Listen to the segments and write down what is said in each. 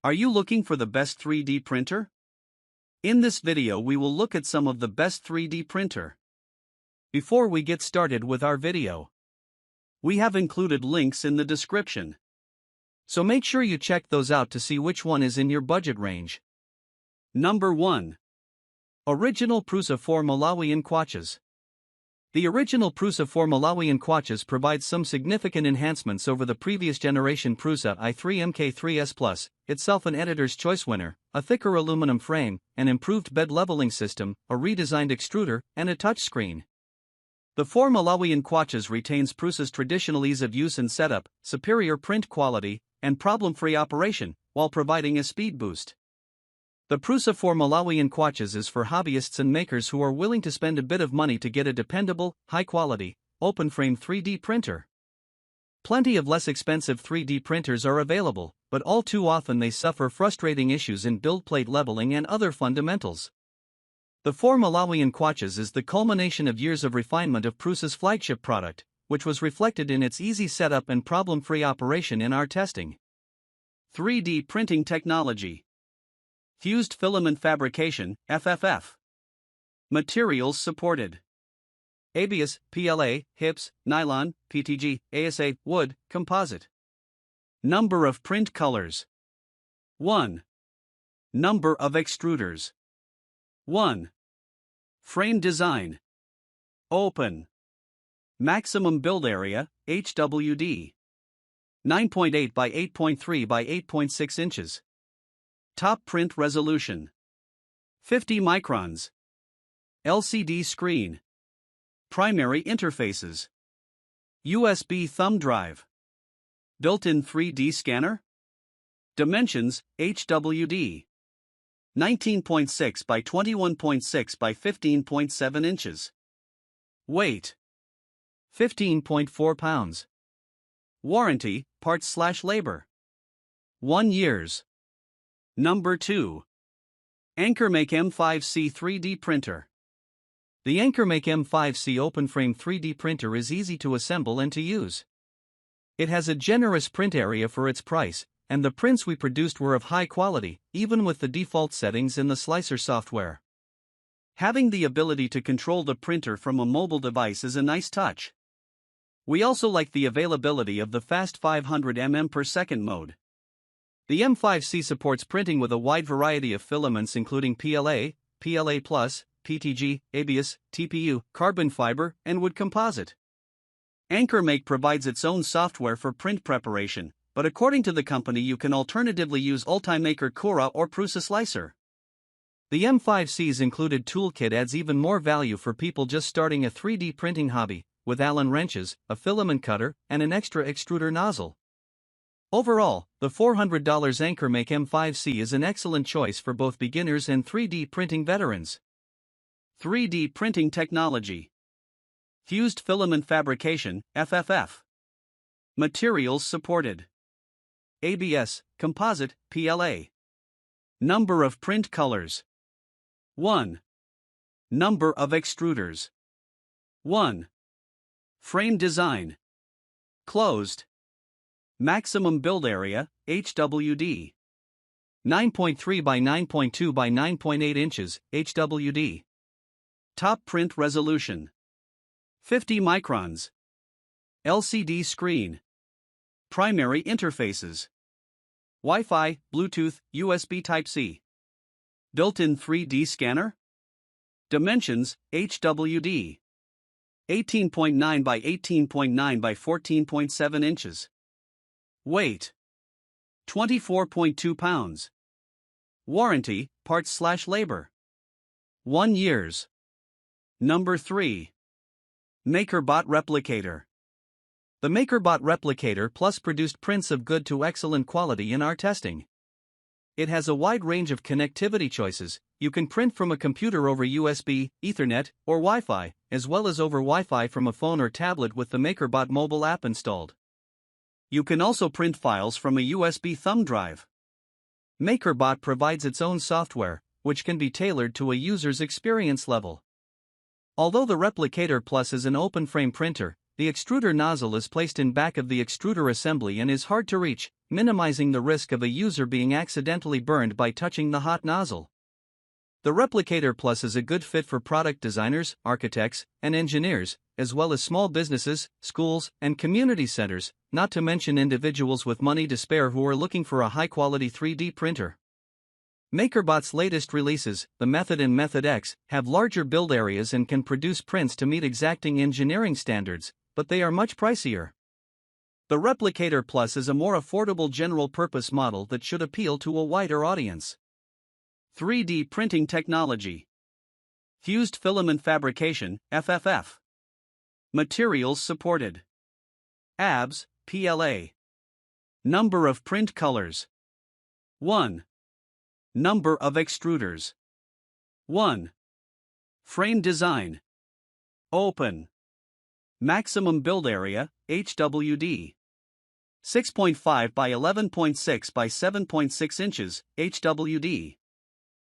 Are you looking for the best 3D printer? In this video we will look at some of the best 3D printer. Before we get started with our video, we have included links in the description. So make sure you check those out to see which one is in your budget range. Number 1. Original Prusa 4 Malawian Kwachas. The original Prusa 4 Malawian Kwachas provides some significant enhancements over the previous generation Prusa i3 MK3S Plus, itself an editor's choice winner, a thicker aluminum frame, an improved bed leveling system, a redesigned extruder, and a touchscreen. The 4 Malawian Kwachas retains Prusa's traditional ease of use and setup, superior print quality, and problem-free operation, while providing a speed boost. The Prusa 4 Malawian Kwachas is for hobbyists and makers who are willing to spend a bit of money to get a dependable, high-quality, open-frame 3D printer. Plenty of less expensive 3D printers are available, but all too often they suffer frustrating issues in build plate leveling and other fundamentals. The 4 Malawian Kwachas is the culmination of years of refinement of Prusa's flagship product, which was reflected in its easy setup and problem-free operation in our testing. 3D printing technology. Fused filament fabrication, FFF. Materials supported: ABS, PLA, HIPS, nylon, PTG, ASA, wood, composite. Number of print colors: 1. Number of extruders: 1. Frame design: open. Maximum build area, HWD: 9.8 by 8.3 by 8.6 inches. Top print resolution: 50 microns. LCD screen. Primary interfaces: USB thumb drive. Built-in 3D scanner. Dimensions: HWD: 19.6 by 21.6 by 15.7 inches. Weight: 15.4 pounds. Warranty, parts/labor: 1 year. Number 2. AnkerMake M5C 3D printer. The AnkerMake M5C open-frame 3D printer is easy to assemble and to use. It has a generous print area for its price, and the prints we produced were of high quality, even with the default settings in the slicer software. Having the ability to control the printer from a mobile device is a nice touch. We also like the availability of the fast 500 mm/s mode. The M5C supports printing with a wide variety of filaments including PLA, PLA+, PTG, ABS, TPU, carbon fiber, and wood composite. AnkerMake provides its own software for print preparation, but according to the company you can alternatively use Ultimaker Cura or Prusa Slicer. The M5C's included toolkit adds even more value for people just starting a 3D printing hobby, with Allen wrenches, a filament cutter, and an extra extruder nozzle. Overall, the $400 AnkerMake M5C is an excellent choice for both beginners and 3D printing veterans. 3D printing technology. Fused filament fabrication, FFF. Materials supported: ABS, composite, PLA. Number of print colors: 1. Number of extruders: 1. Frame design: closed. Maximum build area, HWD: 9.3 by 9.2 by 9.8 inches, HWD. Top print resolution: 50 microns. LCD screen. Primary interfaces: Wi-Fi, Bluetooth, USB Type-C. Built-in 3D scanner. Dimensions: HWD: 18.9 by 18.9 by 14.7 inches. Weight: 24.2 pounds. Warranty, parts/labor: 1 year. Number 3. MakerBot Replicator. The MakerBot Replicator Plus produced prints of good to excellent quality in our testing. It has a wide range of connectivity choices. You can print from a computer over USB, Ethernet, or Wi-Fi, as well as over Wi-Fi from a phone or tablet with the MakerBot mobile app installed. You can also print files from a USB thumb drive. MakerBot provides its own software, which can be tailored to a user's experience level. Although the Replicator Plus is an open-frame printer, the extruder nozzle is placed in back of the extruder assembly and is hard to reach, minimizing the risk of a user being accidentally burned by touching the hot nozzle. The Replicator Plus is a good fit for product designers, architects, and engineers, as well as small businesses, schools, and community centers, not to mention individuals with money to spare who are looking for a high-quality 3D printer. MakerBot's latest releases, the Method and Method X, have larger build areas and can produce prints to meet exacting engineering standards, but they are much pricier. The Replicator Plus is a more affordable general-purpose model that should appeal to a wider audience. 3D printing technology. Fused filament fabrication, FFF. Materials supported. ABS, PLA. Number of print colors. 1. Number of extruders. 1. Frame design. Open. Maximum build area, HWD. 6.5 by 11.6 by 7.6 inches, HWD.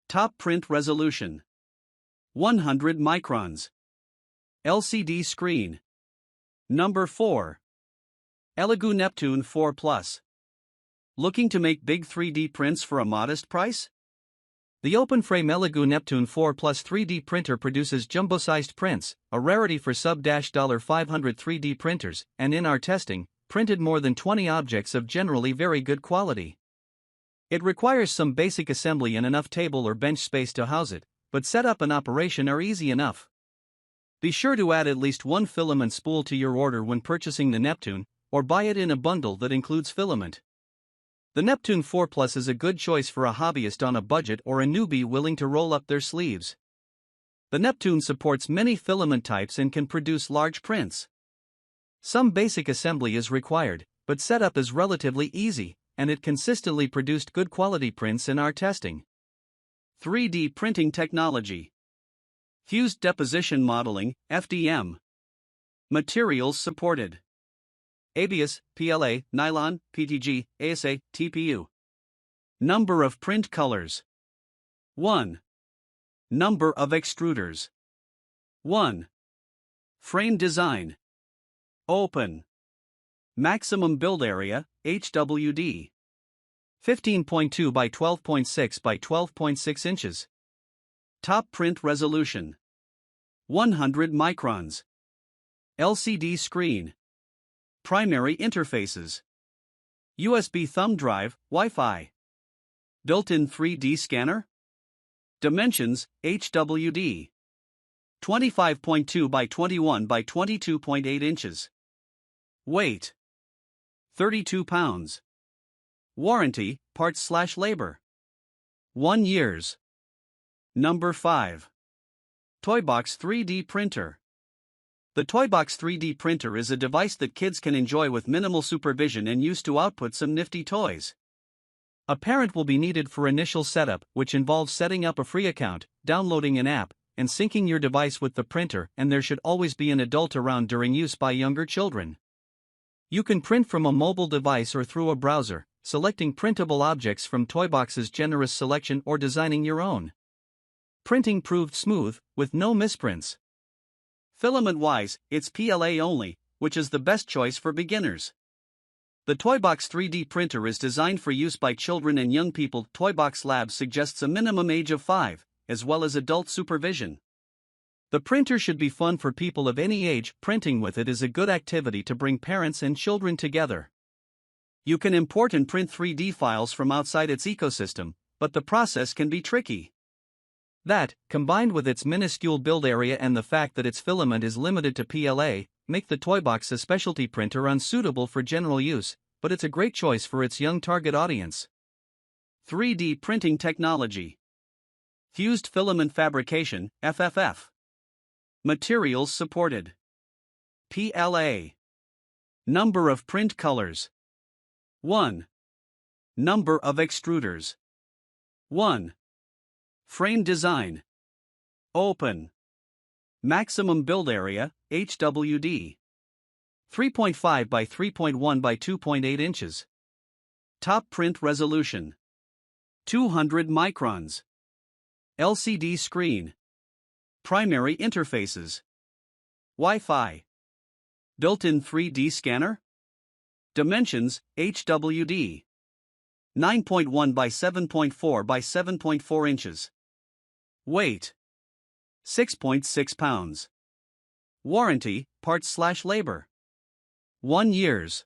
Top print resolution. 100 microns. LCD screen. Number 4. Elegoo Neptune 4 Plus. Looking to make big 3D prints for a modest price? The open-frame Elegoo Neptune 4 Plus 3D printer produces jumbo-sized prints, a rarity for sub-$500 3D printers, and in our testing, printed more than 20 objects of generally very good quality. It requires some basic assembly and enough table or bench space to house it, but setup and operation are easy enough. Be sure to add at least one filament spool to your order when purchasing the Neptune, or buy it in a bundle that includes filament. The Neptune 4 Plus is a good choice for a hobbyist on a budget or a newbie willing to roll up their sleeves. The Neptune supports many filament types and can produce large prints. Some basic assembly is required, but setup is relatively easy, and it consistently produced good quality prints in our testing. 3D printing technology. Fused deposition modeling, FDM. Materials supported. ABS, PLA, nylon, PTG, ASA, TPU. Number of print colors. 1. Number of extruders. 1. Frame design. Open. Maximum build area, HWD. 15.2 by 12.6 by 12.6 inches. Top print resolution. 100 microns. LCD screen. Primary interfaces. USB thumb drive, Wi-Fi. Built-in 3D scanner. Dimensions, HWD. 25.2 by 21 by 22.8 inches. Weight. 32 pounds. Warranty, parts/labor. 1 year. Number 5. Toybox 3D printer. The Toybox 3D printer is a device that kids can enjoy with minimal supervision and use to output some nifty toys. A parent will be needed for initial setup, which involves setting up a free account, downloading an app, and syncing your device with the printer, and there should always be an adult around during use by younger children. You can print from a mobile device or through a browser, selecting printable objects from Toybox's generous selection or designing your own. Printing proved smooth, with no misprints. Filament-wise, it's PLA only, which is the best choice for beginners. The Toybox 3D printer is designed for use by children and young people. Toybox Labs suggests a minimum age of 5, as well as adult supervision. The printer should be fun for people of any age. Printing with it is a good activity to bring parents and children together. You can import and print 3D files from outside its ecosystem, but the process can be tricky. That, combined with its minuscule build area and the fact that its filament is limited to PLA, make the Toybox a specialty printer unsuitable for general use, but it's a great choice for its young target audience. 3D printing technology. Fused filament fabrication, FFF. Materials supported. PLA. Number of print colors. 1. Number of extruders. 1. Frame design. Open. Maximum build area, HWD. 3.5 by 3.1 by 2.8 inches. Top print resolution. 200 microns. LCD screen. Primary interfaces. Wi-Fi. Built-in 3D scanner. Dimensions, HWD. 9.1 by 7.4 by 7.4 inches. Weight, 6.6 pounds. Warranty, parts/labor. 1 years.